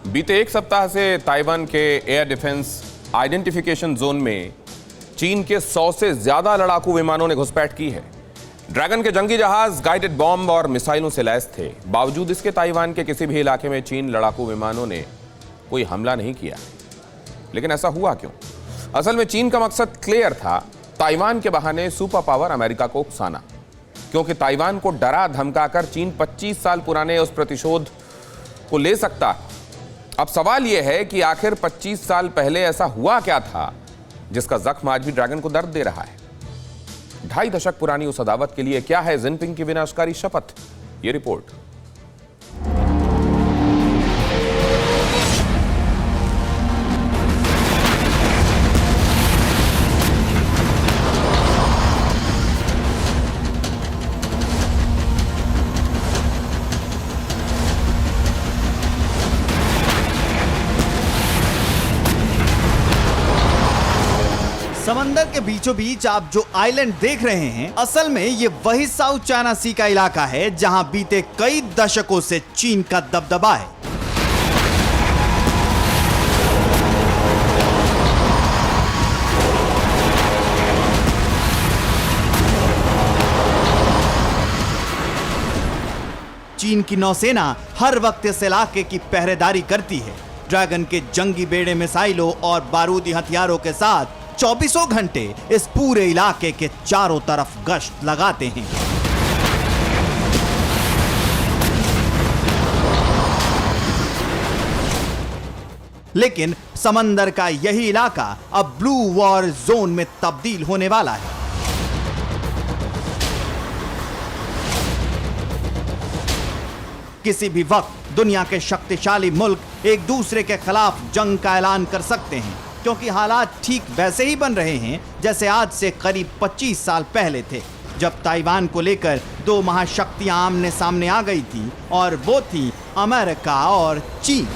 बीते एक सप्ताह से ताइवान के एयर डिफेंस आइडेंटिफिकेशन जोन में चीन के 100 से ज्यादा लड़ाकू विमानों ने घुसपैठ की है। ड्रैगन के जंगी जहाज गाइडेड बॉम्ब और मिसाइलों से लैस थे। बावजूद इसके ताइवान के किसी भी इलाके में चीन लड़ाकू विमानों ने कोई हमला नहीं किया। लेकिन ऐसा हुआ क्यों? असल में चीन का मकसद क्लियर था, ताइवान के बहाने सुपर पावर अमेरिका को उकसाना। क्योंकि ताइवान को डरा धमकाकर चीन 25 साल पुराने उस प्रतिशोध को ले सकता। अब सवाल यह है कि आखिर 25 साल पहले ऐसा हुआ क्या था जिसका जख्म आज भी ड्रैगन को दर्द दे रहा है। 2.5 दशक पुरानी उस अदावत के लिए क्या है जिनपिंग की विनाशकारी शपथ? ये रिपोर्ट। समंदर के बीचों बीच आप जो आइलैंड देख रहे हैं, असल में ये वही साउथ चाइना सी का इलाका है जहां बीते कई दशकों से चीन का दबदबा है। चीन की नौसेना हर वक्त इस इलाके की पहरेदारी करती है। ड्रैगन के जंगी बेड़े मिसाइलों और बारूदी हथियारों के साथ 24 घंटे इस पूरे इलाके के चारों तरफ गश्त लगाते हैं। लेकिन समंदर का यही इलाका अब ब्लू वॉर जोन में तब्दील होने वाला है। किसी भी वक्त दुनिया के शक्तिशाली मुल्क एक दूसरे के खिलाफ जंग का ऐलान कर सकते हैं, क्योंकि हालात ठीक वैसे ही बन रहे हैं जैसे आज से करीब 25 साल पहले थे, जब ताइवान को लेकर दो महाशक्तियां आमने सामने आ गई थी, और वो थी अमेरिका और चीन।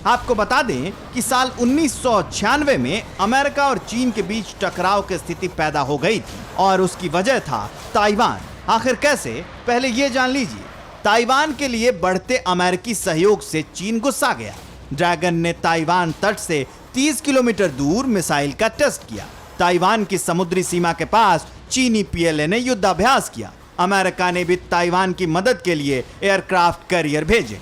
आपको बता दें कि साल 1996 में अमेरिका और चीन के बीच टकराव की स्थिति पैदा हो गई थी, और उसकी वजह था ताइवान। आखिर कैसे, पहले ये जान लीजिए। ताइवान के लिए बढ़ते अमेरिकी सहयोग से चीन गुस्सा गया। ड्रैगन ने ताइवान तट से 30 किलोमीटर दूर मिसाइल का टेस्ट किया। ताइवान की समुद्री सीमा के पास चीनी पीएलए ने युद्धाभ्यास किया। अमेरिका ने भी ताइवान की मदद के लिए एयरक्राफ्ट कैरियर भेजे।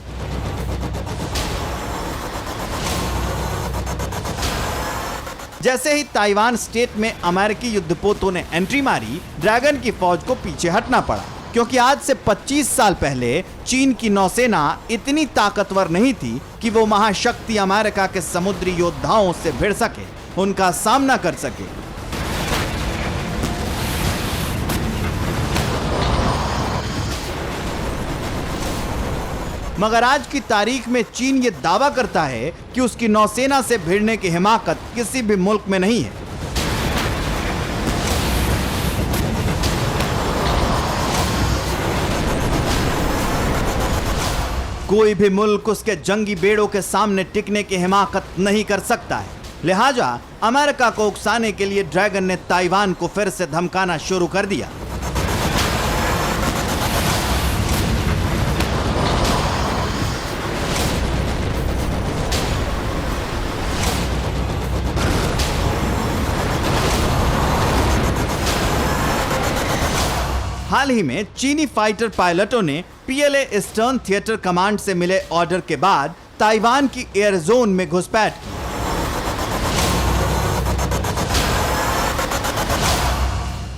जैसे ही ताइवान स्टेट में अमेरिकी युद्धपोतों ने एंट्री मारी, ड्रैगन की फौज को पीछे हटना पड़ा, क्योंकि आज से 25 साल पहले चीन की नौसेना इतनी ताकतवर नहीं थी कि वो महाशक्ति अमेरिका के समुद्री योद्धाओं से भिड़ सके, उनका सामना कर सके। मगर आज की तारीख में चीन ये दावा करता है कि उसकी नौसेना से भिड़ने की हिमाकत किसी भी मुल्क में नहीं है। कोई भी मुल्क उसके जंगी बेड़ों के सामने टिकने की हिमाकत नहीं कर सकता है। लिहाजा अमेरिका को उकसाने के लिए ड्रैगन ने ताइवान को फिर से धमकाना शुरू कर दिया। हाल ही में चीनी फाइटर पायलटों ने पीएलए ईस्टर्न थिएटर कमांड से मिले ऑर्डर के बाद ताइवान की एयर जोन में घुसपैठ की।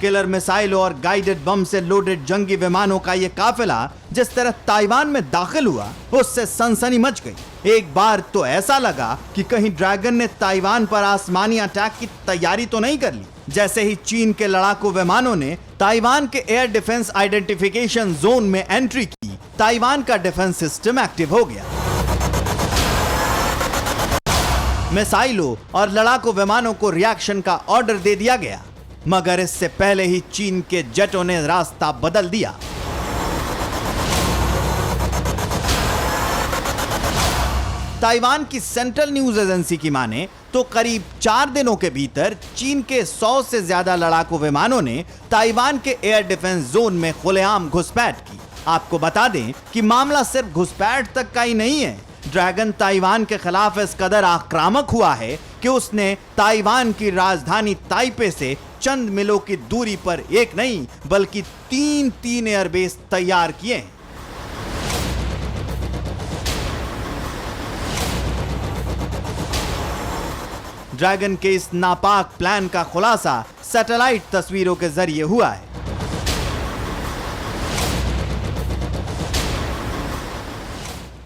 किलर मिसाइलों और गाइडेड बम से लोडेड जंगी विमानों का यह काफिला जिस तरह ताइवान में दाखिल हुआ, उससे सनसनी मच गई। एक बार तो ऐसा लगा कि कहीं ड्रैगन ने ताइवान पर आसमानी अटैक की तैयारी तो नहीं कर ली। जैसे ही चीन के लड़ाकू विमानों ने ताइवान के एयर डिफेंस आइडेंटिफिकेशन जोन में एंट्री की, ताइवान का डिफेंस सिस्टम एक्टिव हो गया। मिसाइलों और लड़ाकू विमानों को रिएक्शन का ऑर्डर दे दिया गया, मगर इससे पहले ही चीन के जेटों ने रास्ता बदल दिया। ताइवान की सेंट्रल न्यूज एजेंसी की माने तो करीब 4 दिनों के भीतर चीन के 100 से ज्यादा लड़ाकू विमानों ने ताइवान के एयर डिफेंस जोन में खुलेआम घुसपैठ की। आपको बता दें कि मामला सिर्फ घुसपैठ तक का ही नहीं है। ड्रैगन ताइवान के खिलाफ इस कदर आक्रामक हुआ है कि उसने ताइवान की राजधानी ताइपे से चंद मीलों की दूरी पर एक नहीं बल्कि तीन एयरबेस तैयार किए हैं। ड्रैगन के इस नापाक प्लान का खुलासा सैटेलाइट तस्वीरों के जरिए हुआ है।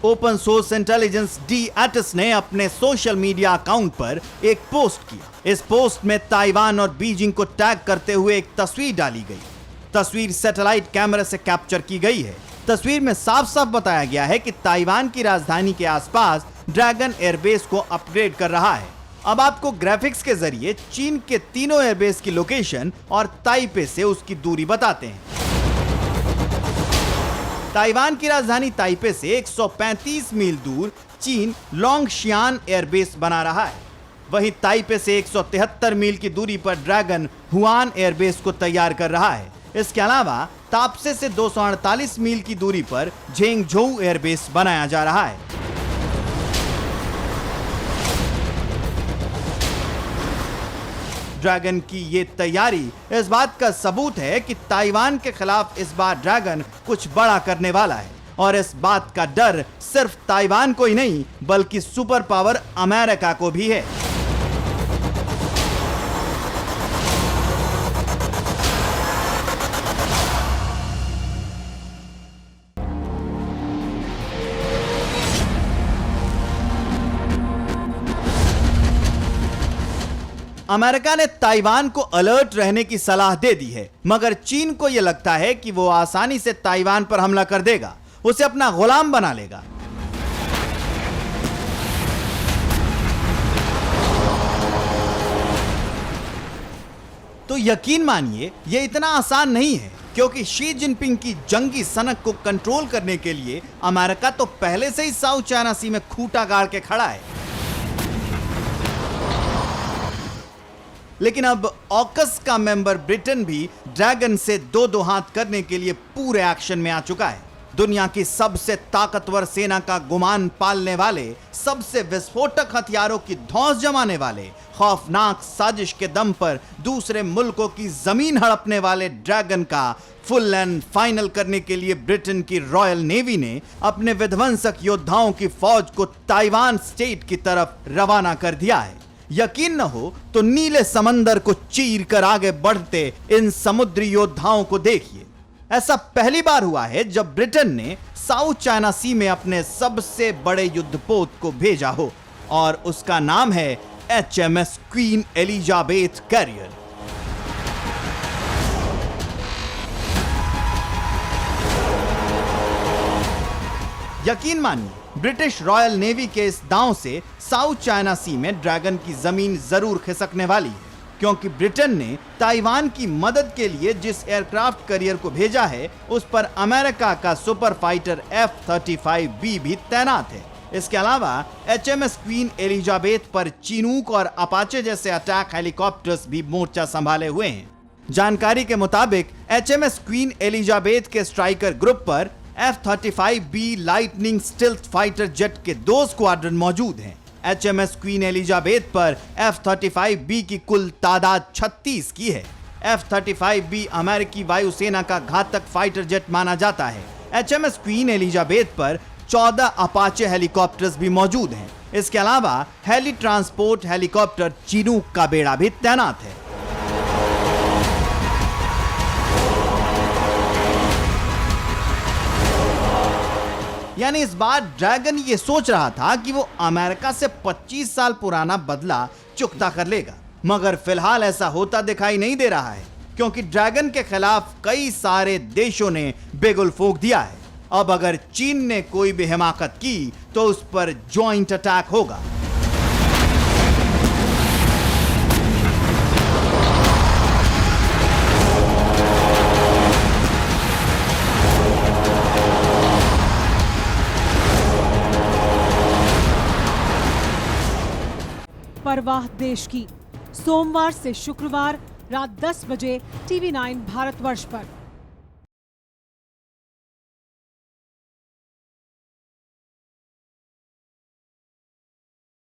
ओपन सोर्स इंटेलिजेंस डी एटिस ने अपने सोशल मीडिया अकाउंट पर एक पोस्ट किया। इस पोस्ट में ताइवान और बीजिंग को टैग करते हुए एक तस्वीर डाली गई। तस्वीर सैटेलाइट कैमरे से कैप्चर की गई है। तस्वीर में साफ साफ बताया गया है कि ताइवान की राजधानी के आसपास ड्रैगन एयरबेस को अपग्रेड कर रहा है। अब आपको ग्राफिक्स के जरिए चीन के तीनों एयरबेस की लोकेशन और ताइपे से उसकी दूरी बताते हैं। ताइवान की राजधानी ताइपे से 135 मील दूर चीन लोंगशियान एयरबेस बना रहा है। वहीं ताइपे से 173 मील की दूरी पर ड्रैगन हुआन एयरबेस को तैयार कर रहा है। इसके अलावा तापसे से 248 मील की दूरी पर झेंगझोउ एयरबेस बनाया जा रहा है। ड्रैगन की ये तैयारी इस बात का सबूत है कि ताइवान के खिलाफ इस बार ड्रैगन कुछ बड़ा करने वाला है और इस बात का डर सिर्फ ताइवान को ही नहीं बल्कि सुपर पावर अमेरिका को भी है। अमेरिका ने ताइवान को अलर्ट रहने की सलाह दे दी है, मगर चीन को यह लगता है कि वो आसानी से ताइवान पर हमला कर देगा, उसे अपना गुलाम बना लेगा। तो यकीन मानिए यह इतना आसान नहीं है, क्योंकि शी जिनपिंग की जंगी सनक को कंट्रोल करने के लिए अमेरिका तो पहले से ही साउथ चाइना सी में खूंटा गाड़ के खड़ा है। लेकिन अब ऑकस का मेंबर ब्रिटेन भी ड्रैगन से दो हाथ करने के लिए पूरे एक्शन में आ चुका है। दुनिया की सबसे ताकतवर सेना का गुमान पालने वाले, सबसे विस्फोटक हथियारों की धौंस जमाने वाले, खौफनाक साजिश के दम पर दूसरे मुल्कों की जमीन हड़पने वाले ड्रैगन का फुल एंड फाइनल करने के लिए ब्रिटेन की रॉयल नेवी ने अपने विध्वंसक योद्धाओं की फौज को ताइवान स्टेट की तरफ रवाना कर दिया है। यकीन न हो तो नीले समंदर को चीर कर आगे बढ़ते इन समुद्री योद्धाओं को देखिए। ऐसा पहली बार हुआ है जब ब्रिटेन ने साउथ चाइना सी में अपने सबसे बड़े युद्धपोत को भेजा हो, और उसका नाम है HMS क्वीन एलिजाबेथ कैरियर। यकीन मानिए ब्रिटिश रॉयल नेवी के इस दांव से साउथ चाइना सी में ड्रैगन की जमीन जरूर खिसकने वाली है, क्योंकि ब्रिटेन ने ताइवान की मदद के लिए जिस एयरक्राफ्ट कैरियर को भेजा है उस पर अमेरिका का सुपर फाइटर F-35B भी तैनात है। इसके अलावा HMS क्वीन एलिजाबेथ पर चिनूक और अपाचे जैसे अटैक हेलीकॉप्टर्स भी मोर्चा संभाले हुए हैं। जानकारी के मुताबिक HMS क्वीन एलिजाबेथ के स्ट्राइकर ग्रुप पर F-35B lightning stealth fighter jet के 2 स्क्वाड्रन मौजूद हैं। HMS क्वीन एलिजाबेथ पर F-35B की कुल तादाद 36 की है। F-35B अमेरिकी वायुसेना का घातक फाइटर जेट माना जाता है। HMS क्वीन एलिजाबेथ पर 14 अपाचे हेलीकॉप्टर्स भी मौजूद हैं। इसके अलावा हेली ट्रांसपोर्ट हेलीकॉप्टर चिनूक का बेड़ा भी तैनात है। यानी इस बार ड्रैगन ये सोच रहा था कि वो अमेरिका से 25 साल पुराना बदला चुकता कर लेगा, मगर फिलहाल ऐसा होता दिखाई नहीं दे रहा है, क्योंकि ड्रैगन के खिलाफ कई सारे देशों ने बिगुल फूंक दिया है। अब अगर चीन ने कोई भी हिमाकत की तो उस पर जॉइंट अटैक होगा। परवाह देश की। सोमवार से शुक्रवार रात 10 बजे TV9 भारतवर्ष पर।